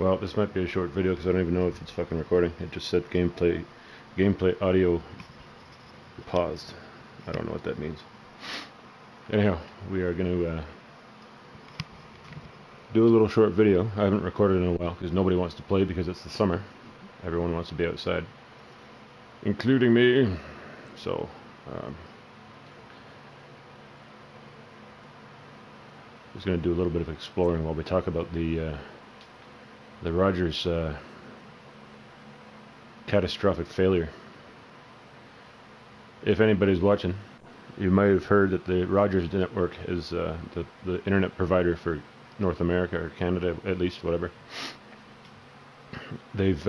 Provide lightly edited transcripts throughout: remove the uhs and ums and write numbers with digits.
Well, this might be a short video because I don't even know if it's fucking recording. It just said gameplay audio paused. I don't know what that means. Anyhow, we are going to do a little short video. I haven't recorded in a while because nobody wants to play because it's the summer. Everyone wants to be outside, including me. So, just going to do a little bit of exploring while we talk about the Rogers catastrophic failure. If anybody's watching, you might have heard that the Rogers network is the internet provider for North America or Canada, at least, whatever. They've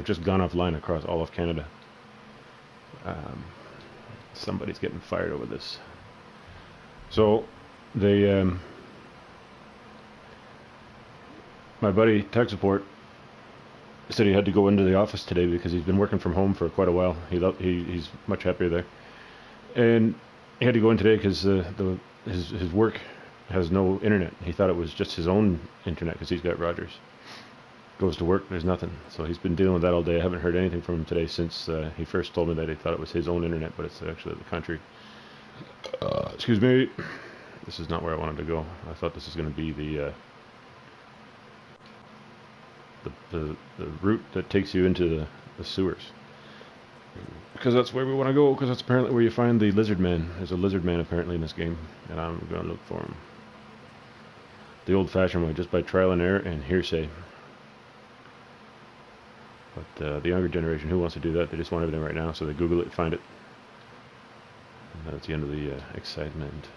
just gone offline across all of Canada. Somebody's getting fired over this. So they, my buddy tech support said he had to go into the office today because he's been working from home for quite a while. He's much happier there, and he had to go in today because his work has no internet. He thought it was just his own internet because he's got Rogers. Goes to work, there's nothing. So he's been dealing with that all day. I haven't heard anything from him today since he first told me that he thought it was his own internet, but it's actually the country. Excuse me. This is not where I wanted to go. I thought this was going to be the route that takes you into the sewers, because that's where we want to go, because that's apparently where you find the lizard man. There's a lizard man apparently in this game, and I'm going to look for him the old-fashioned way, just by trial and error and hearsay. But the younger generation, who wants to do that? They just want everything right now, so they Google it, find it, and that's the end of the excitement.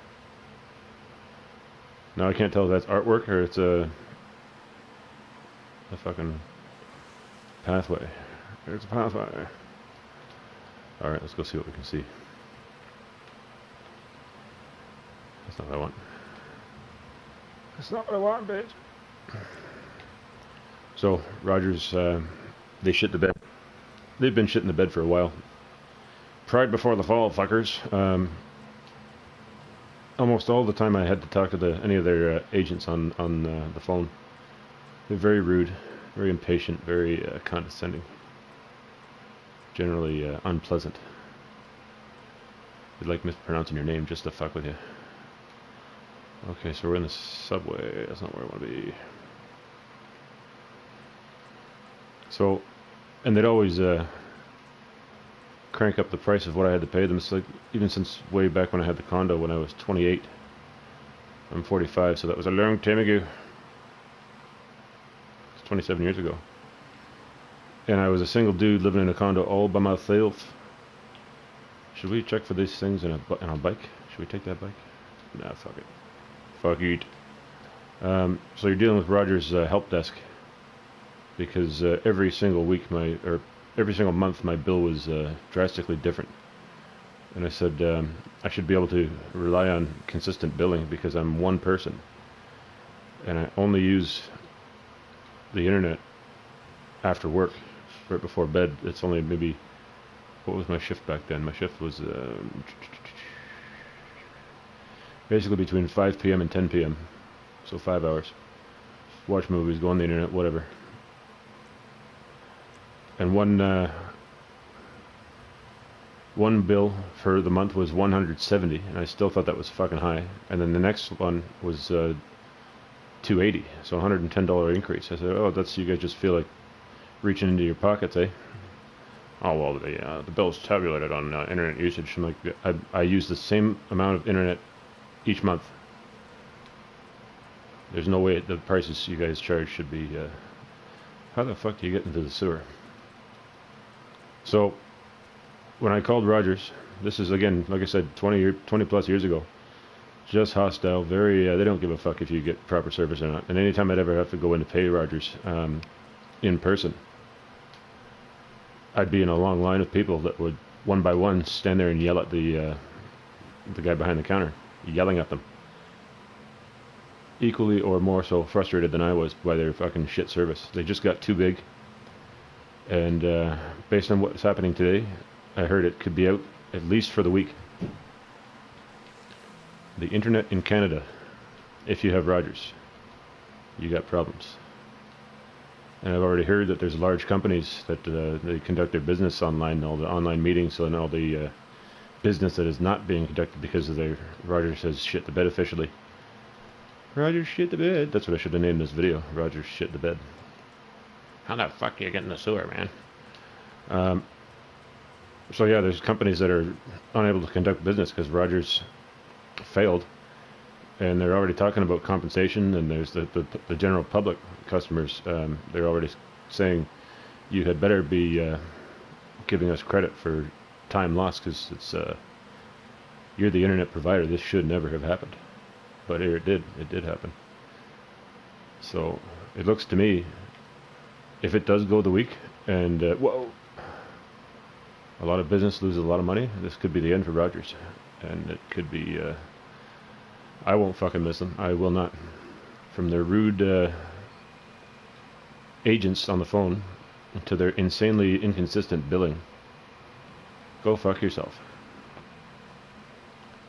Now I can't tell if that's artwork or it's a fucking pathway. There's a pathway. Alright, let's go see what we can see. That's not what I want. That's not what I want, bitch. So, Rogers, they shit the bed. They've been shitting the bed for a while. Pride before the fall, fuckers. Almost all the time I had to talk to any of their agents on the phone. They're very rude, very impatient, very condescending. Generally unpleasant. They'd like mispronouncing your name just to fuck with you. Okay, so we're in the subway. That's not where I want to be. So, and they'd always crank up the price of what I had to pay them. It's like, even since way back when I had the condo when I was 28. I'm 45, so that was a long time ago. 27 years ago, and I was a single dude living in a condo all by myself. Should we check for these things in a bike? Should we take that bike? Nah, fuck it. Fuck it. So you're dealing with Rogers' help desk, because every single month my bill was drastically different, and I said I should be able to rely on consistent billing because I'm one person, and I only use the internet after work, right before bed. It's only maybe, what was my shift back then? My shift was basically between 5 p.m. and 10 p.m. So 5 hours. Watch movies, go on the internet, whatever. And one bill for the month was $170, and I still thought that was fucking high. And then the next one was $280, so $110 increase. I said, oh, that's, you guys just feel like reaching into your pockets, eh? Oh, well, the bill's tabulated on internet usage. I'm like, I use the same amount of internet each month. There's no way the prices you guys charge should be, how the fuck do you get into the sewer? So, when I called Rogers, this is, again, like I said, 20 plus years ago, just hostile, very, they don't give a fuck if you get proper service or not. And anytime I'd ever have to go in to pay Rogers in person, I'd be in a long line of people that would, one by one, stand there and yell at the guy behind the counter, yelling at them. Equally or more so frustrated than I was by their fucking shit service. They just got too big. And based on what's happening today, I heard it could be out at least for the week. The internet in Canada, if you have Rogers, you got problems. And I've already heard that there's large companies that they conduct their business online, all the online meetings and all the business that is not being conducted because of their Rogers says shit the bed officially. Rogers shit the bed. That's what I should have named this video. Rogers shit the bed. How the fuck do you get in the sewer, man? So yeah, there's companies that are unable to conduct business because Rogers failed. And they're already talking about compensation, and there's the general public customers. They're already saying you had better be giving us credit for time lost because it's you're the internet provider. This should never have happened, but here it did. It did happen. So it looks to me, if it does go the week, and whoa, a lot of business loses a lot of money. This could be the end for Rogers, and it could be. I won't fucking miss them. I will not. From their rude agents on the phone to their insanely inconsistent billing. Go fuck yourself.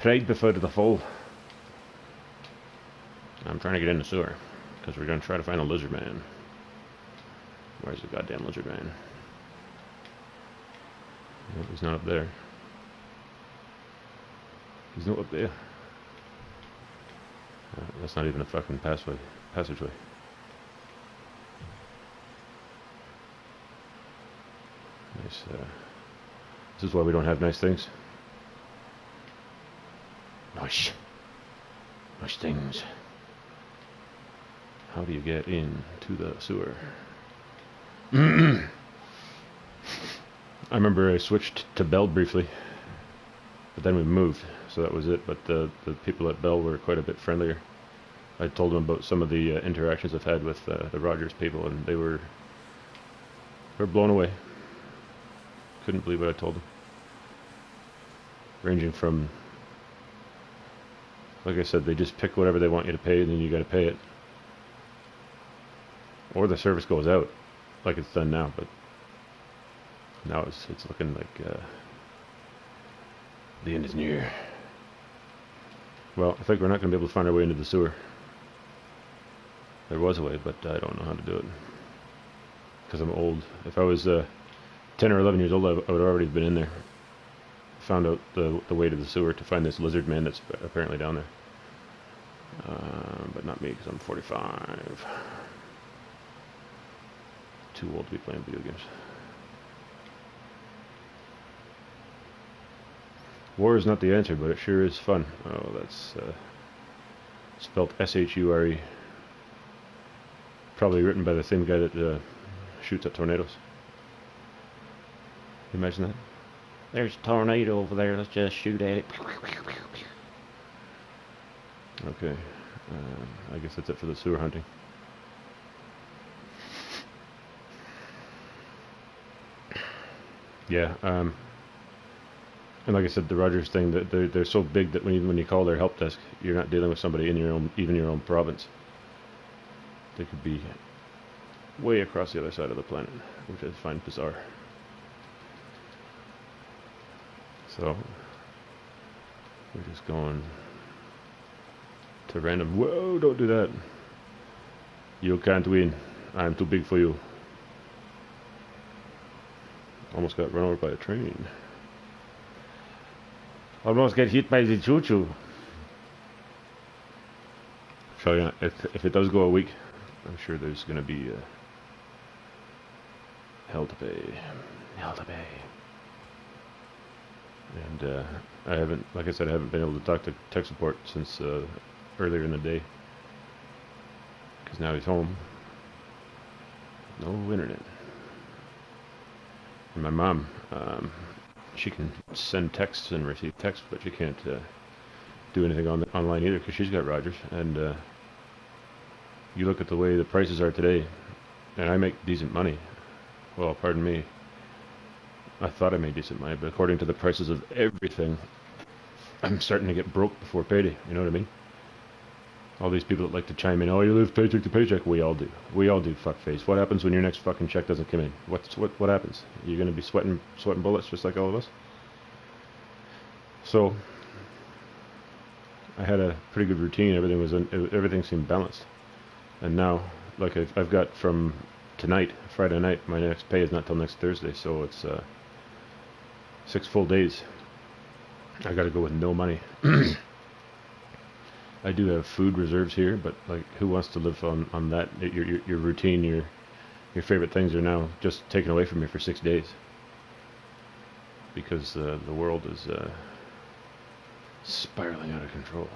Pride before the fall. I'm trying to get in the sewer because we're going to try to find a lizard man. Where's the goddamn lizard man? No, he's not up there. He's not up there. That's not even a fucking passageway. Nice. This is why we don't have nice things. Nice things. How do you get into the sewer? I remember I switched to Bell briefly, but then we moved, so that was it. But the people at Bell were quite a bit friendlier. I told them about some of the interactions I've had with the Rogers people, and they were blown away. Couldn't believe what I told them. Ranging from, like I said, they just pick whatever they want you to pay, and then you got to pay it, or the service goes out, like it's done now. But now it's looking like the end is near. Well, I think we're not going to be able to find our way into the sewer. There was a way, but I don't know how to do it. Because I'm old. If I was 10 or 11 years old, I would have already been in there. Found out the way to the sewer to find this lizard man that's apparently down there. But not me, because I'm 45. Too old to be playing video games. War is not the answer, but it sure is fun. Oh, that's spelled S-H-U-R-E. Probably written by the same guy that shoots at tornadoes. Can you imagine that? There's a tornado over there, let's just shoot at it. Okay, I guess that's it for the sewer hunting. Yeah, and like I said, the Rogers thing, they're so big that when you call their help desk, you're not dealing with somebody in even your own province. They could be way across the other side of the planet, which I find bizarre. So we're just going to random. Whoa! Don't do that. You can't win. I'm too big for you. Almost got run over by a train. Almost get hit by the choo-choo. So yeah, if it does go a week, I'm sure there's going to be hell to pay. Hell to pay. And I haven't, like I said, I haven't been able to talk to tech support since earlier in the day. Because now he's home. No internet. And my mom, she can send texts and receive texts, but she can't do anything online either because she's got Rogers. And you look at the way the prices are today, and I make decent money. Well, pardon me. I thought I made decent money, but according to the prices of everything, I'm starting to get broke before payday. You know what I mean? All these people that like to chime in, oh, you live paycheck to paycheck. We all do. We all do, fuckface. What happens when your next fucking check doesn't come in? What happens? You're going to be sweating bullets just like all of us? So, I had a pretty good routine. Everything seemed balanced. And now, like I've got from tonight, Friday night. My next pay is not till next Thursday, so it's 6 full days. I gotta go with no money. I do have food reserves here, but like, who wants to live on that? Your routine, your favorite things are now just taken away from you for 6 days because the world is spiraling out of control.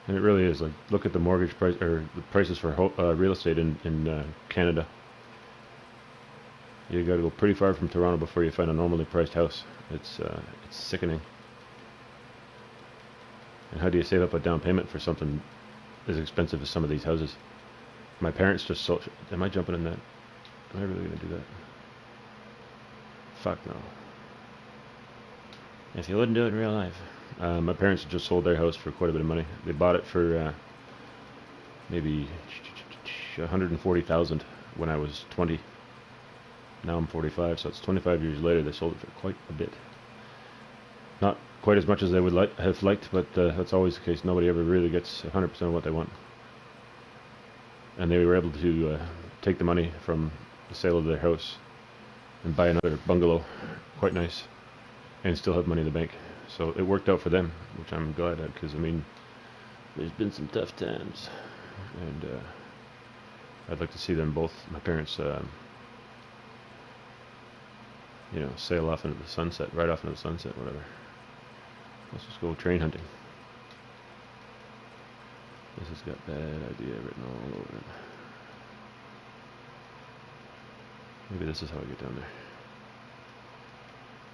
And it really is. Like, look at the mortgage price or the prices for real estate in Canada. You got to go pretty far from Toronto before you find a normally priced house. It's sickening. And how do you save up a down payment for something as expensive as some of these houses? My parents just sold. Am I jumping in that? Am I really gonna do that? Fuck no. If you wouldn't do it in real life. My parents just sold their house for quite a bit of money. They bought it for maybe 140,000 when I was 20. Now I'm 45, so it's 25 years later. They sold it for quite a bit. Not quite as much as they would have liked, but that's always the case. Nobody ever really gets 100% of what they want. And they were able to take the money from the sale of their house and buy another bungalow, quite nice, and still have money in the bank. So it worked out for them, which I'm glad at, because I mean, there's been some tough times, and I'd like to see them both, my parents, you know, sail off into the sunset, right off into the sunset, whatever. Let's just go train hunting. This has got bad idea written all over it. Maybe this is how I get down there.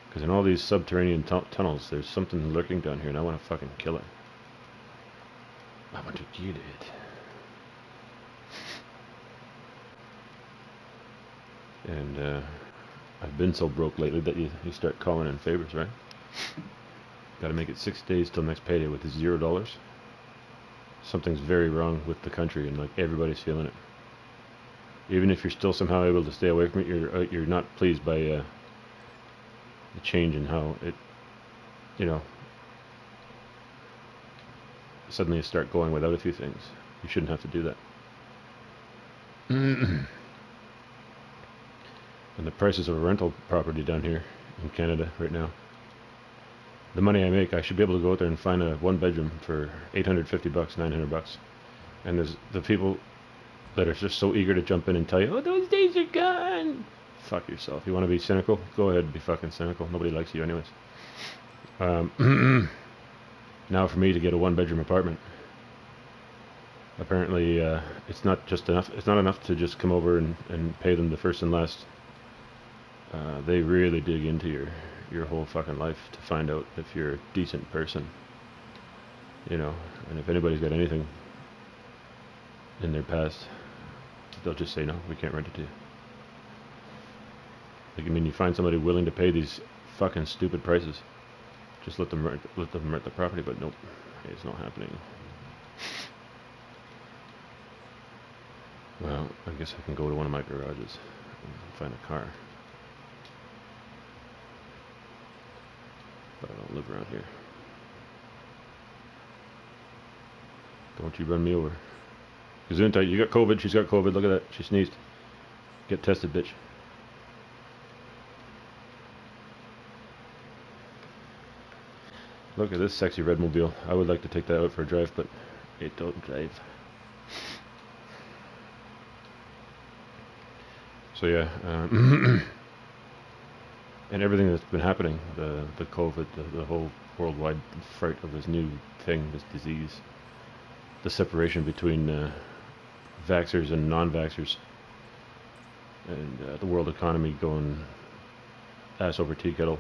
Because in all these subterranean tunnels, there's something lurking down here, and I want to fucking kill it. I want to get it. And I've been so broke lately that you start calling in favors, right? Got to make it 6 days till next payday with $0. Something's very wrong with the country, and like, everybody's feeling it. Even if you're still somehow able to stay away from it, you're not pleased by the change in how it, you know, suddenly you start going without a few things. You shouldn't have to do that. And the prices of a rental property down here in Canada right now, the money I make, I should be able to go out there and find a 1-bedroom for $850, $900. And there's the people that are just so eager to jump in and tell you, oh, those days are gone. Fuck yourself. You want to be cynical? Go ahead and be fucking cynical. Nobody likes you anyways. Now for me to get a 1-bedroom apartment, apparently it's not just enough. It's not enough to just come over and pay them the first and last. They really dig into your whole fucking life to find out if you're a decent person, you know. And if anybody's got anything in their past, they'll just say no, we can't rent it to you. Like, I mean, you find somebody willing to pay these fucking stupid prices, just let them rent the property. But nope, it's not happening. Well, I guess I can go to one of my garages and find a car. But I don't live around here. Don't you run me over. Gesundheit, you got COVID, she's got COVID, look at that, she sneezed. Get tested, bitch. Look at this sexy red mobile. I would like to take that out for a drive, but it don't drive. So yeah, and everything that's been happening, the COVID, the whole worldwide fright of this new thing, this disease, the separation between vaxxers and non-vaxxers, and the world economy going ass over tea kettle.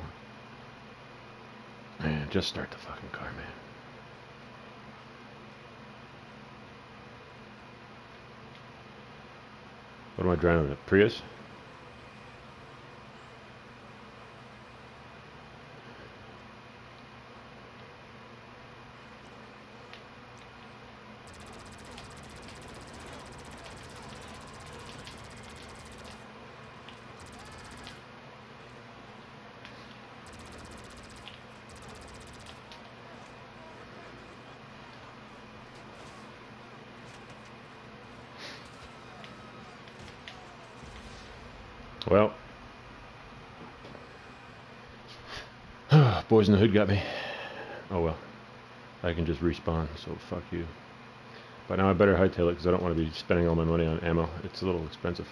Man, just start the fucking car, man. What am I driving? A Prius? Well, Boys in the Hood got me. Oh well, I can just respawn, so fuck you. But now I better hightail it because I don't want to be spending all my money on ammo. It's a little expensive.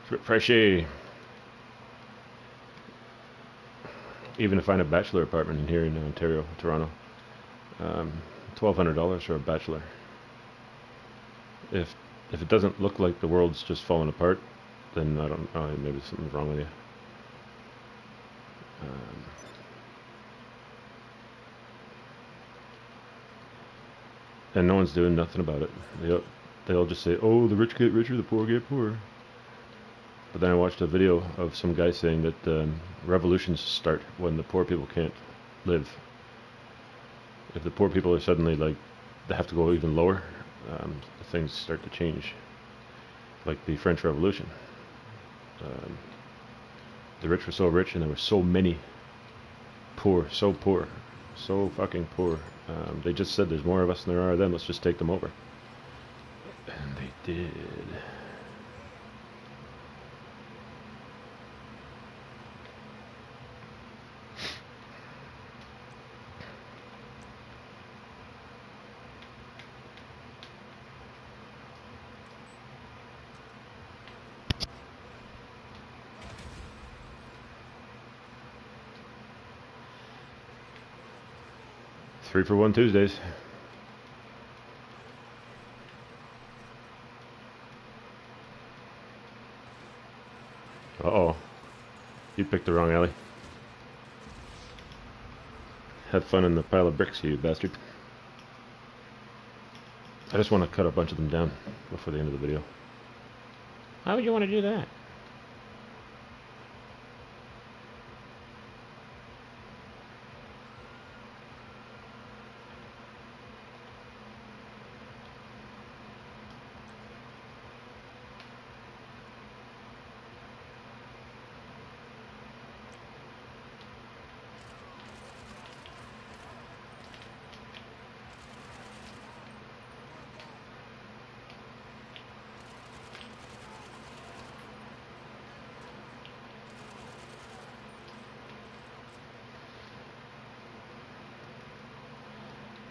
It's a bit pricey. Even to find a bachelor apartment in here in Ontario, Toronto, $1,200 for a bachelor. If it doesn't look like the world's just falling apart, then I don't know, maybe something's wrong with you. And no one's doing nothing about it. They all just say, oh, the rich get richer, the poor get poorer. But then I watched a video of some guy saying that revolutions start when the poor people can't live. If the poor people are suddenly like, they have to go even lower, things start to change. Like the French Revolution. The rich were so rich and there were so many poor, so fucking poor. They just said there's more of us than there are of them, let's just take them over. And they did. Three for one Tuesdays. Uh-oh. You picked the wrong alley. Have fun in the pile of bricks, you bastard. I just want to cut a bunch of them down before the end of the video. Why would you want to do that?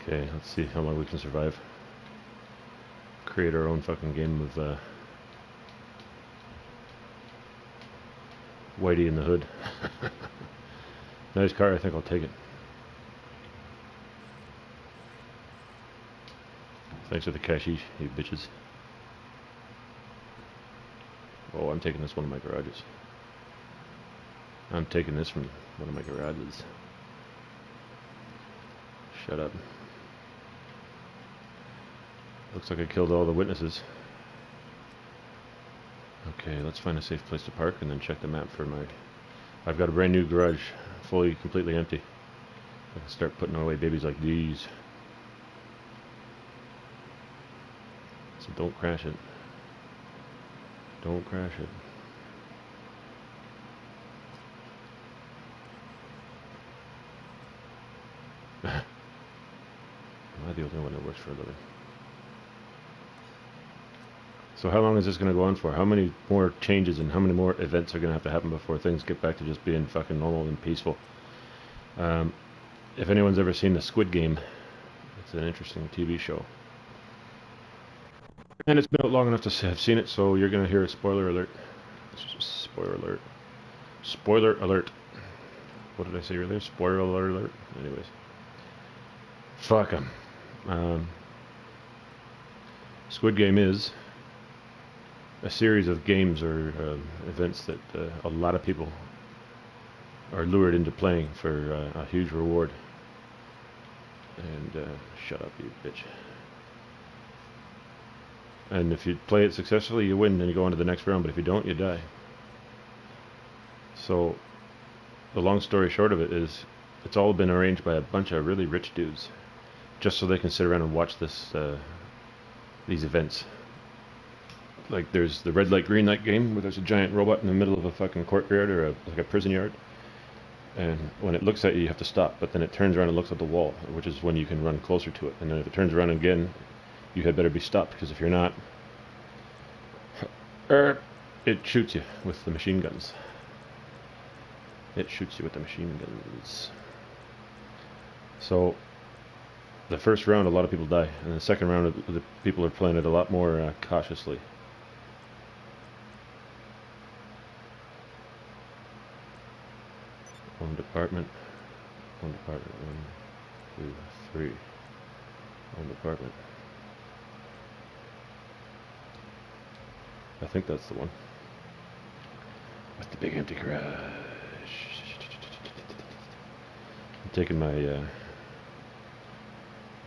Okay, let's see how long we can survive. Create our own fucking game of Whitey in the Hood. Nice car, I think I'll take it. Thanks for the cashish, you bitches. Oh, I'm taking this one of my garages. I'm taking this from one of my garages. Shut up. Looks like I killed all the witnesses. Okay, let's find a safe place to park and then check the map for my... I've got a brand new garage, fully, completely empty. I can start putting away babies like these. So don't crash it. Don't crash it. Am I the only one that works for a living? So how long is this going to go on for? How many more changes and how many more events are going to have to happen before things get back to just being fucking normal and peaceful? If anyone's ever seen the Squid Game, it's an interesting TV show. And it's been out long enough to have seen it, so you're going to hear a spoiler alert. Spoiler alert. Spoiler alert. What did I say earlier? Spoiler alert. Anyways. Fuck 'em. Squid Game is a series of games or events that a lot of people are lured into playing for a huge reward. And shut up, you bitch. And if you play it successfully, you win, then you go on to the next round. But if you don't, you die. So the long story short of it is, it's all been arranged by a bunch of really rich dudes, just so they can sit around and watch these events. Like there's the red light, green light game where there's a giant robot in the middle of a fucking courtyard or like a prison yard. And when it looks at you, you have to stop. But then it turns around and looks at the wall, which is when you can run closer to it. And then if it turns around again, you had better be stopped, because if you're not... it shoots you with the machine guns. It shoots you with the machine guns. So the first round, a lot of people die, and the second round, the people are playing it a lot more cautiously. One department, one, two, three. One department. I think that's the one. With the big empty garage. I'm taking my the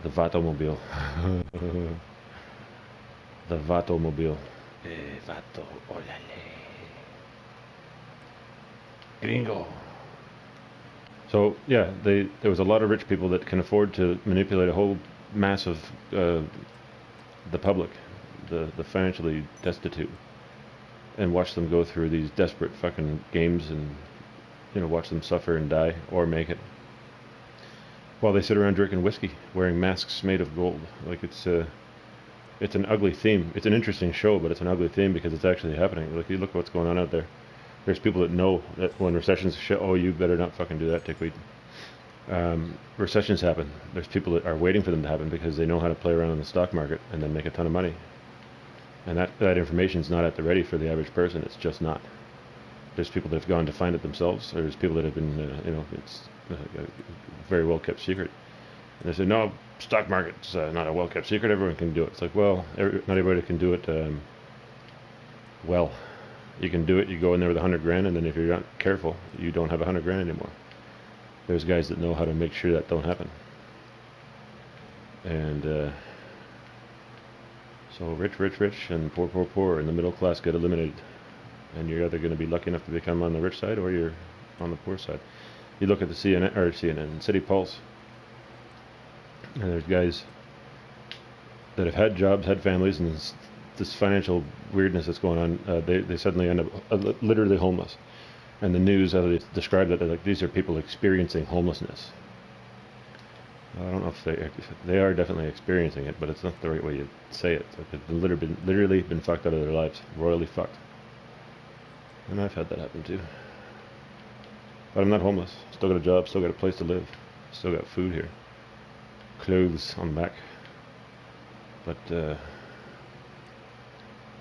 Vatomobile. The Vatomobile. Vato, olale. Gringo. So yeah, there was a lot of rich people that can afford to manipulate a whole mass of the public, the financially destitute, and watch them go through these desperate fucking games, and watch them suffer and die or make it, while they sit around drinking whiskey, wearing masks made of gold. Like it's an ugly theme. It's an interesting show, but it's an ugly theme because it's actually happening. Like, you look at what's going on out there. There's people that know that when recessions shit, oh, you better not fucking do that, dickweed. Recessions happen. There's people that are waiting for them to happen because they know how to play around in the stock market and then make a ton of money. And that information's not at the ready for the average person. It's just not. There's people that have gone to find it themselves. Or there's people that have been, it's a very well kept secret. And they say, no, stock market's not a well kept secret. Everyone can do it. It's like, well, not everybody can do it. Well, you can do it. You go in there with 100 grand, and then if you're not careful, you don't have 100 grand anymore. There's guys that know how to make sure that don't happen. And so rich, and poor, and the middle class get eliminated. And you're either going to be lucky enough to become on the rich side, or you're on the poor side. You look at the CNN, City Pulse, and there's guys that have had jobs, had families, and this financial weirdness that's going on, they suddenly end up literally homeless. And the news, as they described it, they're like, these are people experiencing homelessness. Well, I don't know if they are definitely experiencing it, but it's not the right way you say it. It's like they've literally been fucked out of their lives, royally fucked. And I've had that happen too. But I'm not homeless. Still got a job, still got a place to live, still got food here, clothes on the back. But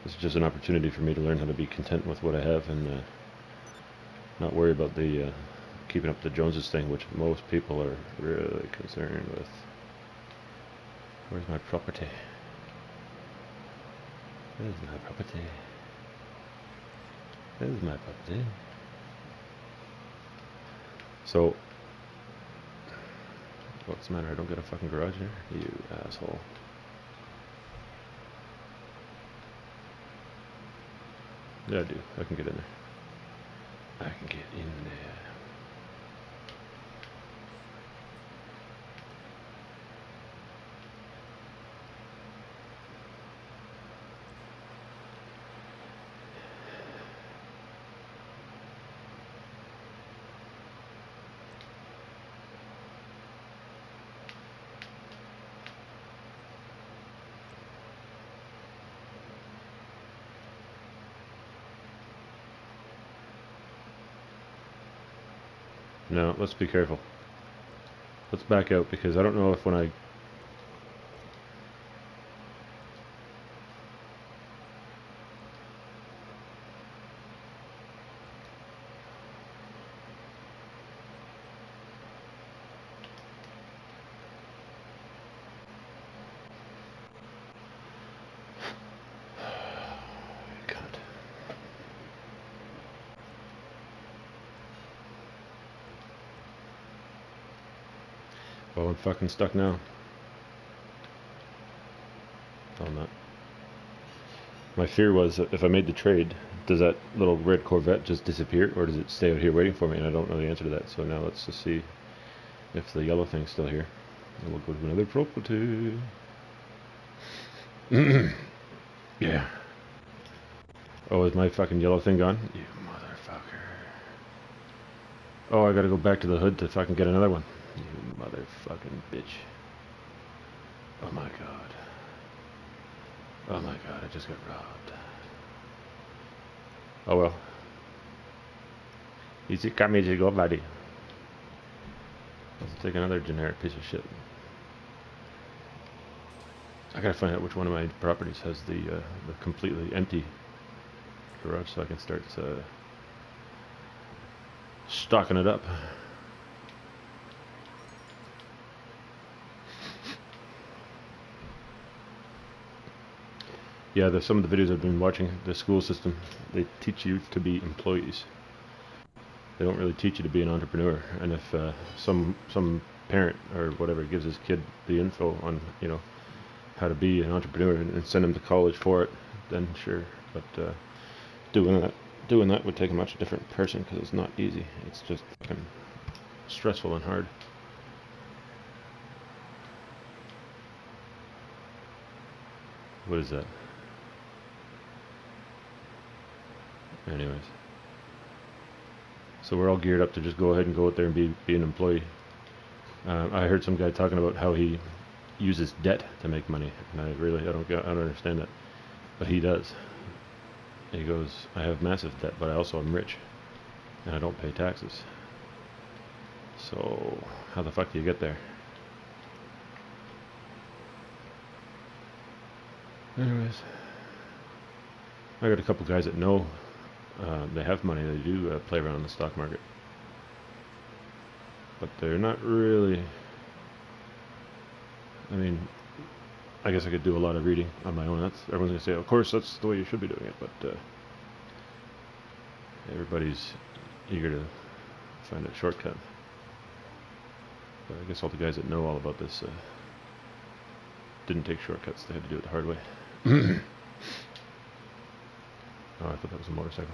it's just an opportunity for me to learn how to be content with what I have, and not worry about the keeping up the Joneses thing, which most people are really concerned with. Where's my property? Where's my property? Where's my property? So, what's the matter? I don't get a fucking garage here? You asshole. Yeah, I do. I can get in there. I can get in there. No, let's be careful. Let's back out, because I don't know if when I... Oh, I'm fucking stuck now. Oh, I'm not. My fear was that if I made the trade, does that little red Corvette just disappear, or does it stay out here waiting for me? And I don't know the answer to that. So now let's just see if the yellow thing's still here. And we'll go to another property. Yeah. Oh, is my fucking yellow thing gone? You motherfucker. Oh, I gotta go back to the hood to fucking get another one. You motherfucking bitch. Oh my god. Oh my god, I just got robbed. Oh well. Easy come, easy go, buddy. Let's take another generic piece of shit. I gotta find out which one of my properties has the completely empty garage so I can start stocking it up. Yeah, some of the videos I've been watching, the school system, they teach you to be employees. They don't really teach you to be an entrepreneur. And if some parent or whatever gives his kid the info on, you know, how to be an entrepreneur and send him to college for it, then sure. But doing that would take a much different person because it's not easy. It's just fucking stressful and hard. What is that? Anyways. So we're all geared up to just go ahead and go out there and be an employee. I heard some guy talking about how he uses debt to make money, and I don't understand that, but he does. He goes, I have massive debt, but I also am rich, and I don't pay taxes. So how the fuck do you get there? Anyways, I got a couple guys that know they have money. They do play around in the stock market, but they're not really. I mean, I guess I could do a lot of reading on my own. Everyone's gonna say, of course, that's the way you should be doing it, but everybody's eager to find a shortcut. But I guess all the guys that know all about this didn't take shortcuts. They had to do it the hard way. Oh, I thought that was a motorcycle.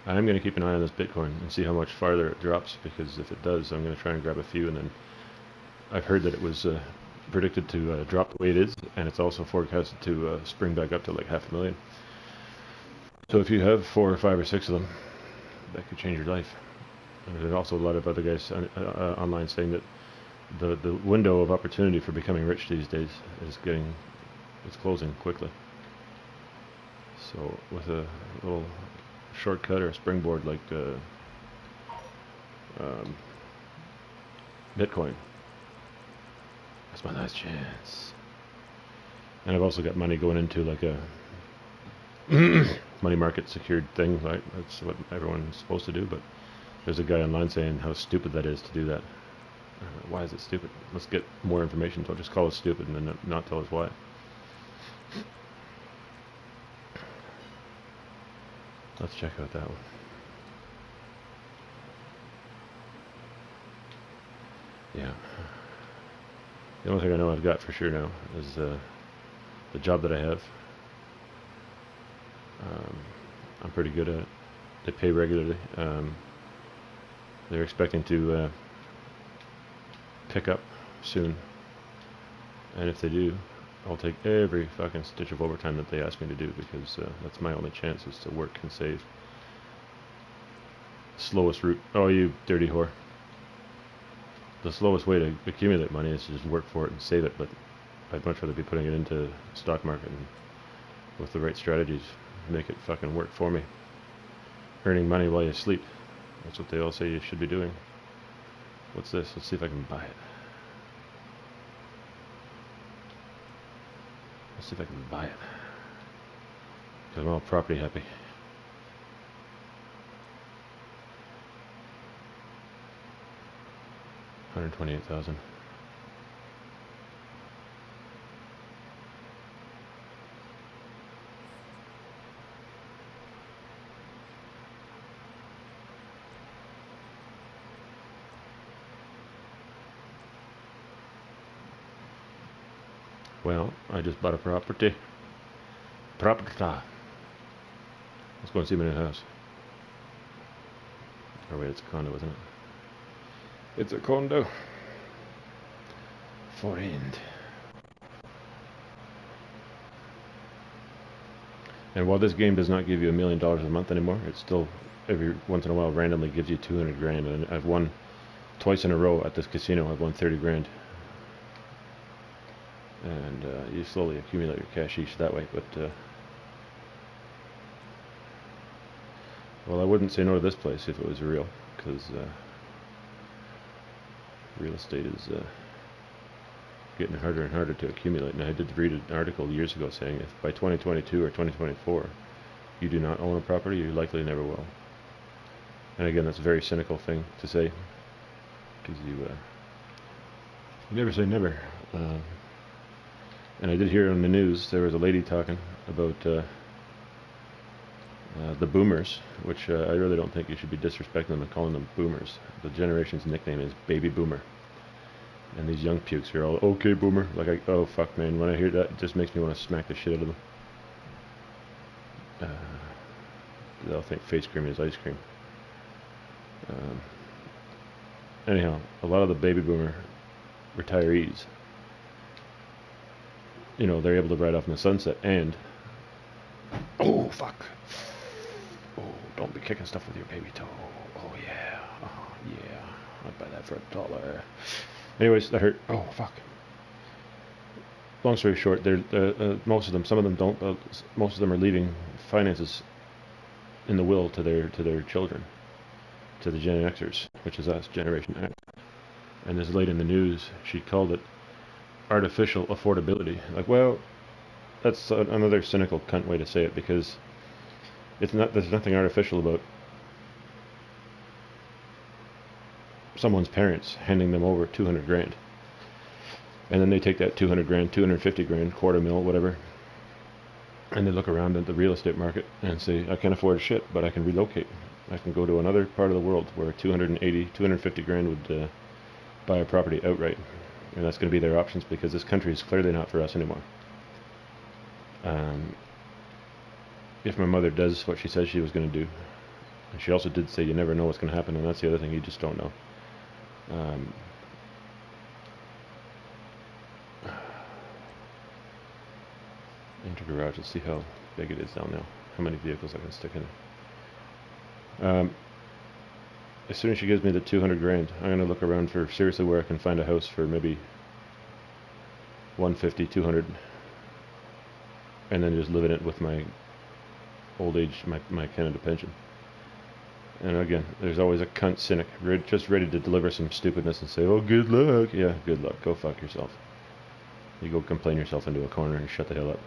I'm going to keep an eye on this Bitcoin and see how much farther it drops, because if it does, I'm going to try and grab a few. And then I've heard that it was predicted to drop the way it is, and it's also forecasted to spring back up to like 500,000. So if you have 4 or 5 or 6 of them, that could change your life. And there's also a lot of other guys online saying that the window of opportunity for becoming rich these days is it's closing quickly. So with a little shortcut or a springboard like Bitcoin, that's my last chance. And I've also got money going into like a money market secured thing, right? That's what everyone's supposed to do, but there's a guy online saying how stupid that is to do that. Why is it stupid? Let's get more information. Don't just call it stupid and then not tell us why. Let's check out that one. Yeah. The only thing I know I've got for sure now is the job that I have. I'm pretty good at it. They pay regularly. They're expecting to pick up soon, and if they do, I'll take every fucking stitch of overtime that they ask me to do, because that's my only chance is to work and save. Slowest route. Oh, you dirty whore. The slowest way to accumulate money is to just work for it and save it, but I'd much rather be putting it into the stock market and with the right strategies make it fucking work for me. Earning money while you sleep. That's what they all say you should be doing. What's this? Let's see if I can buy it. Let's see if I can buy it. Because I'm all property happy. $128,000. Well, I just bought a property. Let's go and see my new house. Oh wait, it's a condo, isn't it? It's a condo. For end. And while this game does not give you $1 million a month anymore, it still every once in a while randomly gives you 200 grand. And I've won twice in a row at this casino. I've won 30 grand. and you slowly accumulate your cashish that way. But well, I wouldn't say no to this place if it was real, because real estate is getting harder and harder to accumulate. And I did read an article years ago saying if by 2022 or 2024 you do not own a property, you likely never will. And again, that's a very cynical thing to say, because you never say never. And I did hear on the news there was a lady talking about the boomers, which I really don't think you should be disrespecting them and calling them boomers. The generation's nickname is baby boomer. And these young pukes are all, okay boomer. Like, oh fuck man, when I hear that, it just makes me want to smack the shit out of them. They'll think face cream is ice cream. Anyhow, a lot of the baby boomer retirees, you know, they're able to ride off in the sunset. And oh fuck, oh, don't be kicking stuff with your baby toe. Oh yeah, oh yeah, I'd buy that for $1. Anyways, that hurt. Oh fuck. Long story short, they're most of them, some of them don't, most of them are leaving finances in the will to their children, to the Gen Xers, which is us, Generation X. And this lady in the news, she called it artificial affordability. Like, well, that's another cynical cunt way to say it, because it's not. There's nothing artificial about someone's parents handing them over 200 grand, and then they take that 200 grand, 250 grand, quarter mil, whatever, and they look around at the real estate market and say, I can't afford shit, but I can relocate. I can go to another part of the world where 280, 250 grand would buy a property outright. And that's going to be their options, because this country is clearly not for us anymore. If my mother does what she says she was going to do, and she also did say you never know what's going to happen, and that's the other thing, you just don't know. Enter garage, let's see how big it is down now, how many vehicles I can stick in it. As soon as she gives me the 200 grand, I'm going to look around for seriously where I can find a house for maybe 150, 200, and then just live in it with my old age, my Canada pension. And again, there's always a cunt cynic just ready to deliver some stupidness and say, oh, good luck. Yeah, good luck. Go fuck yourself. You go complain yourself into a corner and shut the hell up.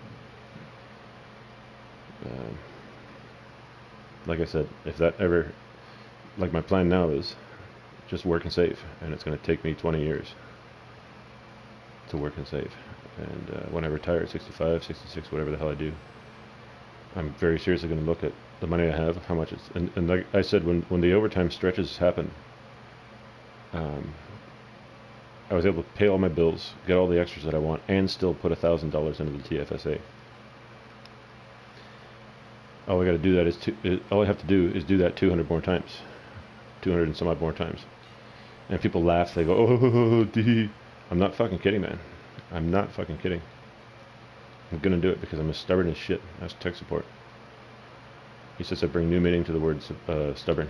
Like I said, if that ever, like my plan now is just work and save, and it's going to take me 20 years to work and save. And when I retire at 65, 66, whatever the hell I do, I'm very seriously going to look at the money I have, how much it's, and like I said, when the overtime stretches happen, I was able to pay all my bills, get all the extras that I want, and still put $1,000 into the TFSA. All I got to do that is all I have to do is do that 200 more times, 200 and some odd more times, and people laugh. They go, "Oh, dee." I'm not fucking kidding, man. I'm not fucking kidding. I'm gonna do it because I'm as stubborn as shit. Ask tech support. He says I bring new meaning to the word stubborn.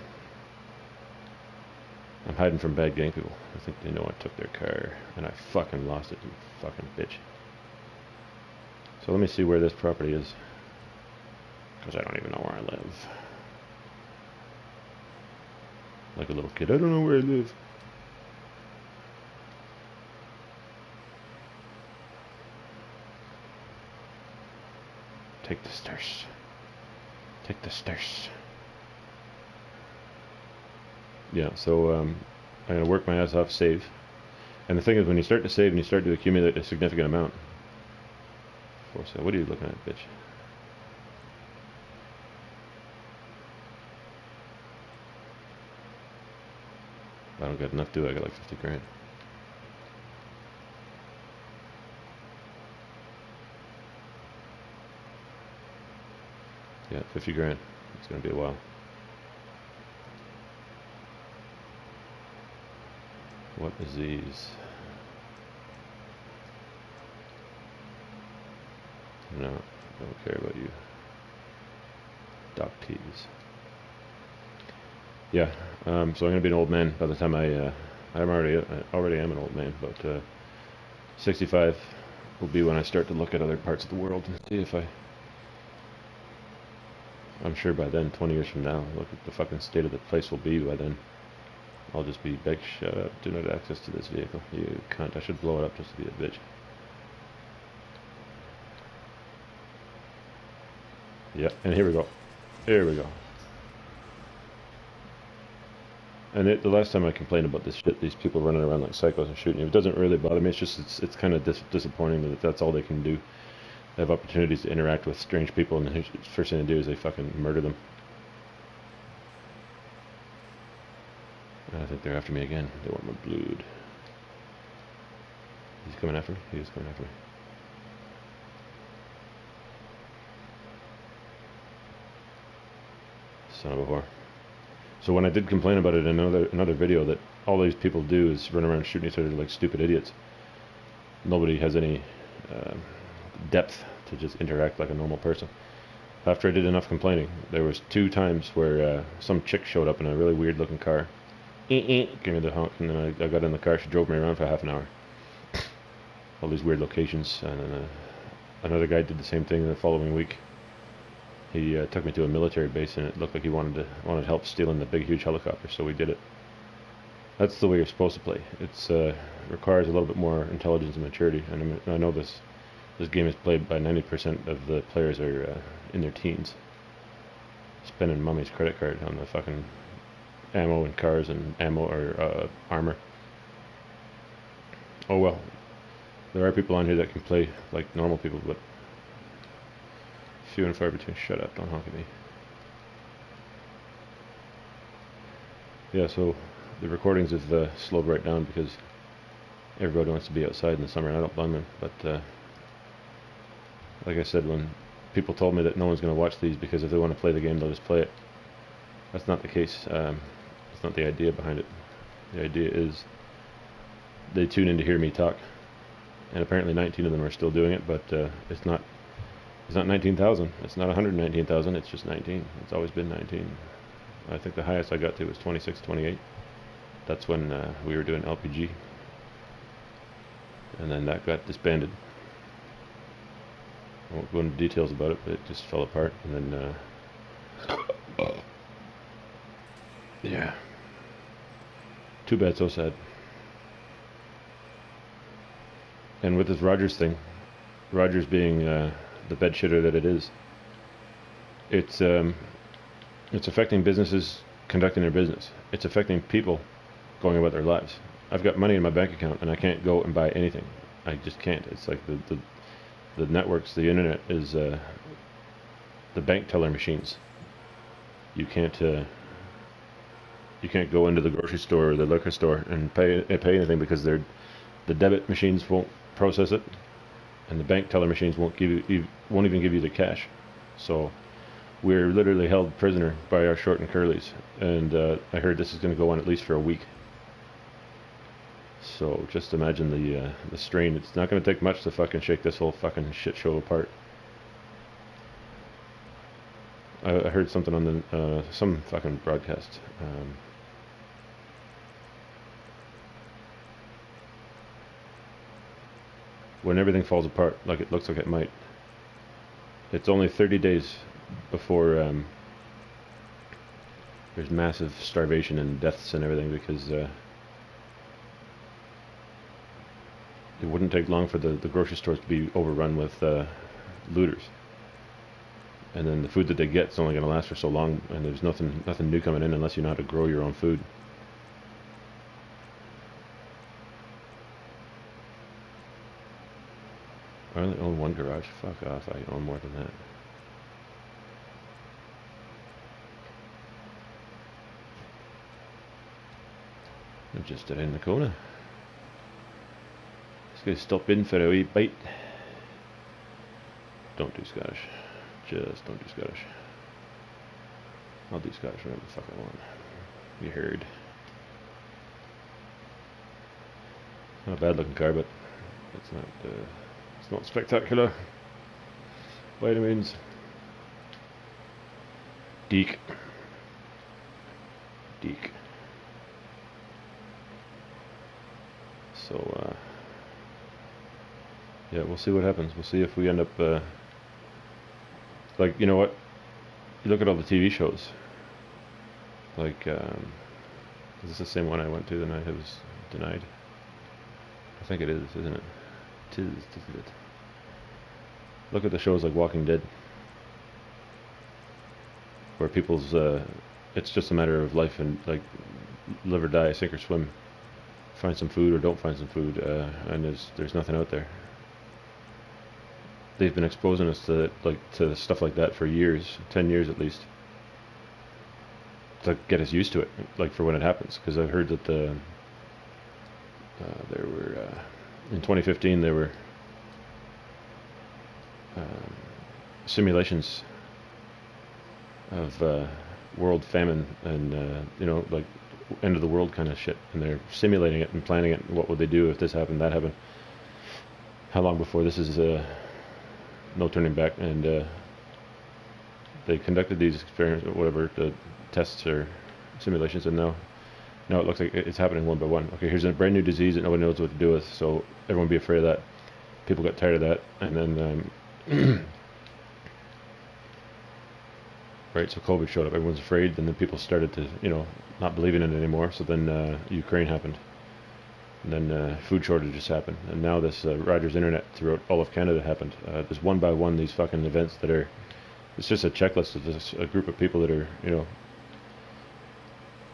I'm hiding from bad gang people. I think they know I took their car and I fucking lost it, you fucking bitch. So let me see where this property is, because I don't even know where I live. Like a little kid, I don't know where I live. Take the stairs. Take the stairs. Yeah, so I'm going to work my ass off, save. And the thing is, when you start to save and you start to accumulate a significant amount. For sale. What are you looking at, bitch? I don't got enough, do I? I got like 50 grand. Yeah, 50 grand. It's going to be a while. What is these? No, I don't care about you. Doc teas. Yeah, so I'm gonna be an old man by the time I already am an old man, but 65. will be when I start to look at other parts of the world and see if I'm sure by then, 20 years from now, look at the fucking state of the place will be by then. I'll just be big, shut up, do not access to this vehicle. You cunt, I should blow it up just to be a bitch. Yep, and here we go. Here we go. And the last time I complained about this shit, these people running around like psychos and shooting you, it doesn't really bother me. It's just it's kind of disappointing that that's all they can do. They have opportunities to interact with strange people, and the first thing they do is they fucking murder them. And I think they're after me again. They want my blood. He's coming after me? He is coming after me. Son of a whore. So when I did complain about it in another video that all these people do is run around shooting each other like stupid idiots. Nobody has any depth to just interact like a normal person. After I did enough complaining, there was 2 times where some chick showed up in a really weird looking car. Gave me the honk, and then I got in the car. She drove me around for half an hour. All these weird locations, and then another guy did the same thing the following week. He took me to a military base, and it looked like he wanted help stealing the big, huge helicopter, so we did it. That's the way you're supposed to play. It requires a little bit more intelligence and maturity, and I know this game is played by 90% of the players are in their teens, spending mommy's credit card on the fucking ammo and cars and ammo or armor. Oh well, there are people on here that can play like normal people, but few and far between. Shut up, don't honk at me. Yeah, so the recordings have slowed right down because everybody wants to be outside in the summer, and I don't blame them. But like I said, when people told me that no one's going to watch these because if they want to play the game, they'll just play it. That's not the case. That's not the idea behind it. The idea is they tune in to hear me talk, and apparently 19 of them are still doing it, but it's not 19,000. It's not 119,000. It's just 19. It's always been 19. I think the highest I got to was 26, 28. That's when we were doing LPG, and then that got disbanded. I won't go into details about it, but it just fell apart, and then yeah, too bad, so sad. And with this Rogers thing, Rogers being the bed shitter that it is, it's affecting businesses conducting their business. It's affecting people going about their lives. I've got money in my bank account and I can't go and buy anything. I just can't. It's like the networks, the internet is the bank teller machines. You can't go into the grocery store or the liquor store and pay anything because the debit machines won't process it, and the bank teller machines won't even give you the cash. So we're literally held prisoner by our short and curlies, and I heard this is going to go on at least for a week. So just imagine the strain. It's not going to take much to fucking shake this whole fucking shit show apart. I heard something on some fucking broadcast. When everything falls apart, like it looks like it might, it's only 30 days before there's massive starvation and deaths and everything, because it wouldn't take long for the grocery stores to be overrun with looters. And then the food that they get is only going to last for so long, and there's nothing new coming in unless you know how to grow your own food. I only own one garage. Fuck off, I own more than that. I'm just around the corner. Just gonna stop in for a wee bite. Don't do Scottish. Just don't do Scottish. I'll do Scottish whatever the fuck I want. You heard. Not a bad looking car, but it's not spectacular by any means. Deek. So Yeah, we'll see what happens. We'll see if we end up, like, you know what? You look at all the TV shows. Like, is this the same one I went to the night I was denied? I think it is, isn't it? Tis it. Look at the shows like Walking Dead, where people's, it's just a matter of life and, like, live or die, sink or swim. Find some food or don't find some food, and there's nothing out there. They've been exposing us to stuff like that for years, 10 years at least, to get us used to it, like for when it happens. Because I've heard that there were in 2015 there were simulations of world famine and you know, like end of the world kind of shit, and they're simulating it and planning it. What would they do if this happened, that happened? How long before this is no turning back? And they conducted these experiments, or whatever, the tests or simulations, and now it looks like it's happening one by one. Okay, here's a brand new disease that nobody knows what to do with, so everyone be afraid of that. People got tired of that, and then right, so COVID showed up, everyone's afraid, and then people started to, you know, not believing in it anymore, so then Ukraine happened, and then food shortages happened, and now this Rogers Internet throughout all of Canada happened. There's one by one these fucking events that are, it's just a checklist of just a group of people that are, you know,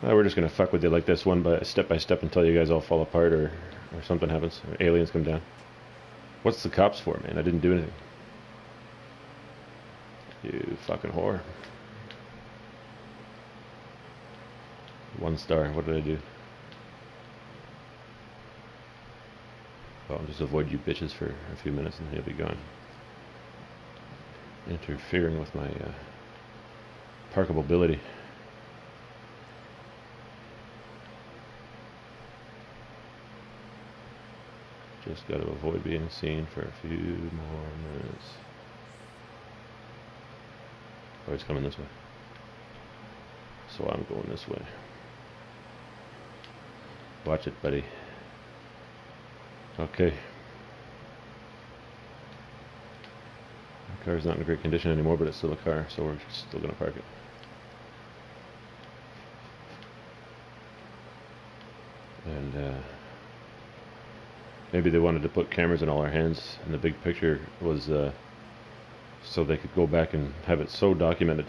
we're just gonna fuck with you like this, one by step until you guys all fall apart, or something happens, or aliens come down. What's the cops for, man? I didn't do anything. You fucking whore. 1 star. What did I do? Well, I'll just avoid you bitches for a few minutes and he'll be gone. Interfering with my parkability. Just got to avoid being seen for a few more minutes. Oh, he's coming this way. So I'm going this way. Watch it, buddy. Okay. The car's not in great condition anymore, but it's still a car, so we're still going to park it. And maybe they wanted to put cameras in all our hands, and the big picture was so they could go back and have it so documented.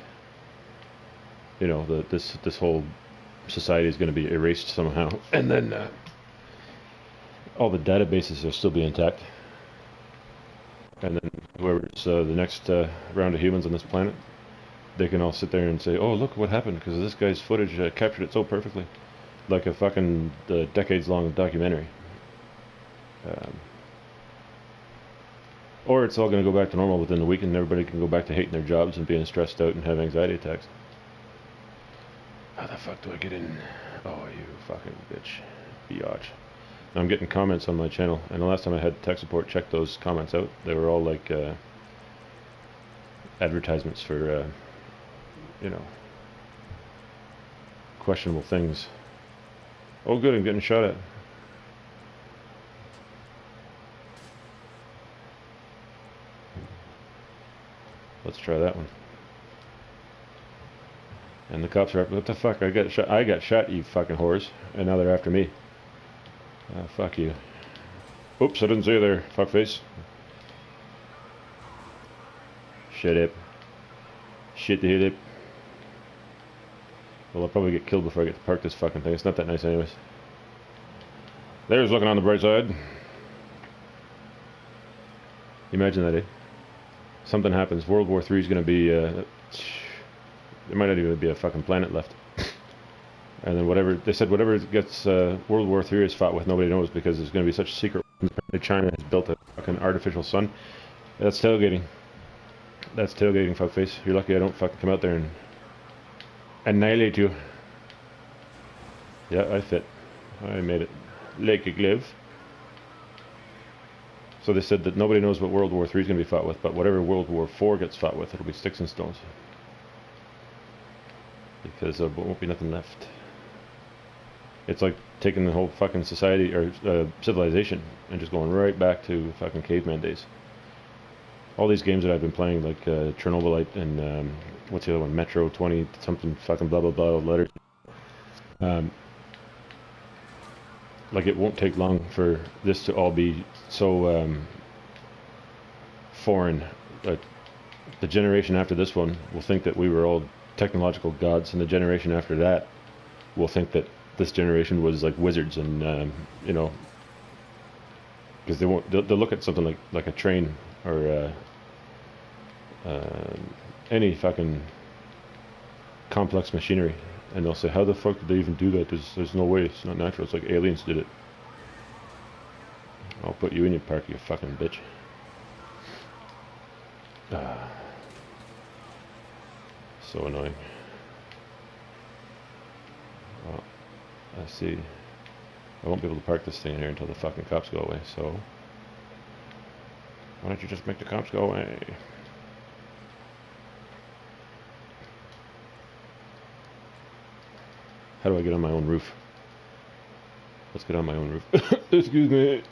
You know, this whole society is going to be erased somehow, and then all the databases will still be intact, and then whoever's the next round of humans on this planet, they can all sit there and say, oh, look what happened because this guy's footage captured it so perfectly, like a fucking decades-long documentary. Or it's all going to go back to normal within a week, and everybody can go back to hating their jobs and being stressed out and have anxiety attacks. How the fuck do I get in? Oh, you fucking bitch. Biatch. I'm getting comments on my channel, and the last time I had tech support check those comments out, they were all like advertisements for, you know, questionable things. Oh good, I'm getting shot at. Let's try that one. And the cops are up. What the fuck? I got shot, you fucking whores. And now they're after me. Fuck you. Oops, I didn't see you there, fuckface. Shut up. Shit the hit up. Well, I'll probably get killed before I get to park this fucking thing. It's not that nice anyways. There's looking on the bright side. Imagine that, eh? Something happens. World War III is going to be... there might not even be a fucking planet left. And then whatever... They said whatever gets World War III is fought with, nobody knows because there's going to be such secret... China has built a fucking artificial sun. That's tailgating. That's tailgating, fuckface. You're lucky I don't fucking come out there and... annihilate you. Yeah, I fit. I made it. Like a glove. So they said that nobody knows what World War III is going to be fought with, but whatever World War IV gets fought with, it'll be sticks and stones. Because there won't be nothing left. It's like taking the whole fucking society or civilization and just going right back to fucking caveman days. All these games that I've been playing, like Chernobylite and what's the other one, Metro 20 something fucking blah blah blah letters. Um, like it won't take long for this to all be so foreign. Like the generation after this one will think that we were all technological gods, and the generation after that will think that this generation was like wizards, and you know, because they'll look at something like a train or any fucking complex machinery, and they'll say, how the fuck did they even do that? There's no way, it's not natural, it's like aliens did it. I'll put you in your park, you fucking bitch. So annoying. Well, I see. I won't be able to park this thing here until the fucking cops go away, so why don't you just make the cops go away? How do I get on my own roof? Let's get on my own roof. Excuse me.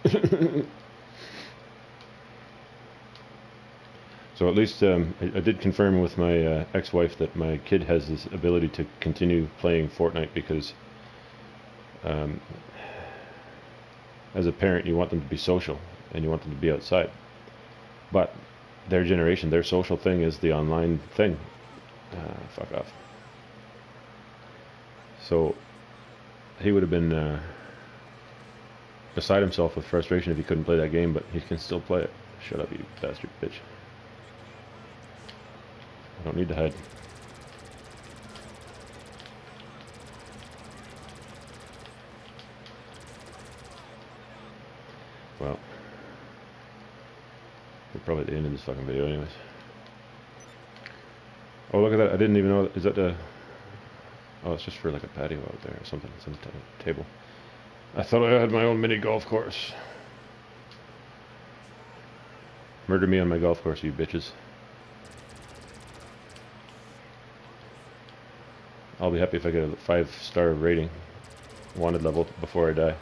So at least I did confirm with my ex-wife that my kid has this ability to continue playing Fortnite, because as a parent you want them to be social and you want them to be outside. But their generation, their social thing is the online thing. Fuck off. So he would have been beside himself with frustration if he couldn't play that game, but he can still play it. Shut up, you bastard bitch. I don't need to hide. Well, we're probably at the end of this fucking video anyways. Oh, look at that. I didn't even know. Is that the... Oh, it's just for like a patio out there or something. Some table. I thought I had my own mini golf course. Murder me on my golf course, you bitches. I'll be happy if I get a 5-star rating, wanted level, before I die.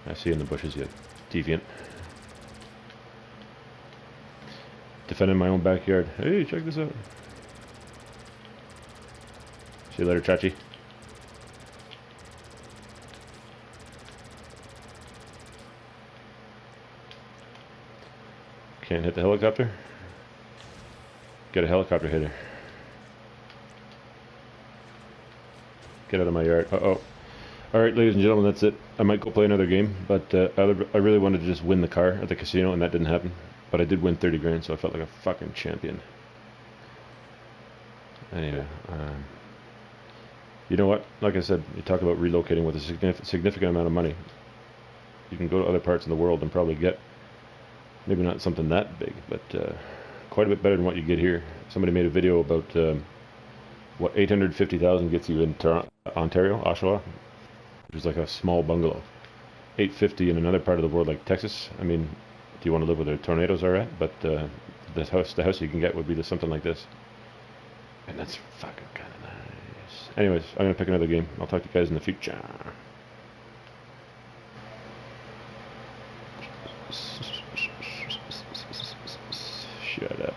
I see you in the bushes, you deviant. Defending my own backyard. Hey, check this out. See you later, Chachi. Can't hit the helicopter? Get a helicopter hitter. Get out of my yard. Uh-oh. Alright, ladies and gentlemen, that's it. I might go play another game, but I really wanted to just win the car at the casino, and that didn't happen. But I did win 30 grand, so I felt like a fucking champion. Anyway, you know what? Like I said, you talk about relocating with a significant amount of money. You can go to other parts of the world and probably get, maybe not something that big, but quite a bit better than what you get here. Somebody made a video about what 850,000 gets you in Ontario, Oshawa, which is like a small bungalow. 850 in another part of the world like Texas. I mean, do you want to live where the tornadoes are at? But the house you can get would be something like this. And that's fucking kind of nice. Anyways, I'm going to pick another game. I'll talk to you guys in the future. Shut up.